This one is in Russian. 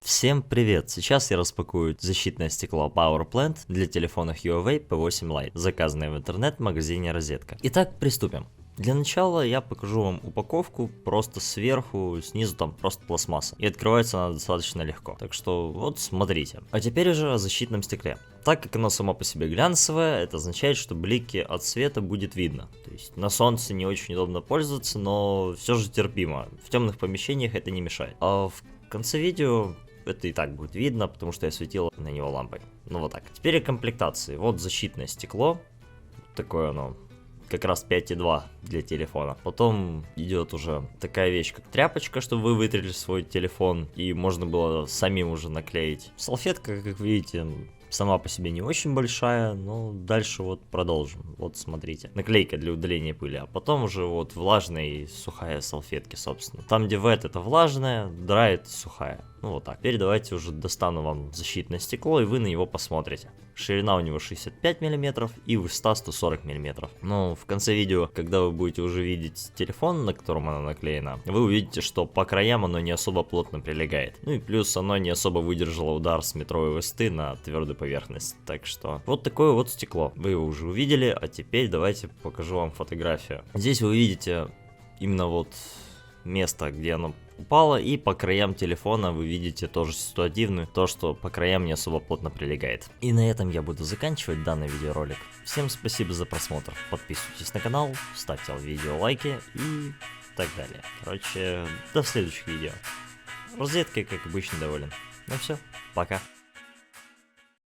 Всем привет! Сейчас я распакую защитное стекло PowerPlant для телефонов Huawei P8 Lite, заказанное в интернет-магазине Розетка. Итак, приступим. Для начала я покажу вам упаковку просто сверху, снизу там просто пластмасса. И открывается она достаточно легко. Так что вот смотрите. А теперь уже о защитном стекле. Так как оно само по себе глянцевое, это означает, что блики от света будет видно. То есть на солнце не очень удобно пользоваться, но все же терпимо. В темных помещениях это не мешает. А в конце видео это и так будет видно, потому что я светил на него лампой. Ну вот так. Теперь о комплектации. Вот защитное стекло. Такое оно. Как раз 5,2 для телефона. Потом идет уже такая вещь, как тряпочка, чтобы вы вытрясли свой телефон и можно было самим уже наклеить. Салфетка, как видите, сама по себе не очень большая, но дальше вот продолжим. Вот смотрите. Наклейка для удаления пыли, а потом уже вот влажная и сухая салфетки, собственно. Там, где wet, это влажная, dry это сухая. Ну вот так. Теперь давайте уже достану вам защитное стекло, и вы на него посмотрите. Ширина у него 65 мм и высота 140 мм. Но в конце видео, когда вы будете уже видеть телефон, на котором она наклеена, вы увидите, что по краям оно не особо плотно прилегает. Ну и плюс оно не особо выдержало удар с метровой высоты на твердую поверхность. Так что вот такое вот стекло. Вы его уже увидели, а теперь давайте покажу вам фотографию. Здесь вы увидите именно вот место, где оно упало, и по краям телефона вы видите тоже ситуативную, то, что по краям не особо плотно прилегает. И на этом я буду заканчивать данный видеоролик. Всем спасибо за просмотр, подписывайтесь на канал, ставьте видео лайки и так далее. Короче, до следующих видео. Розеткой, как обычно, доволен. Ну все, пока.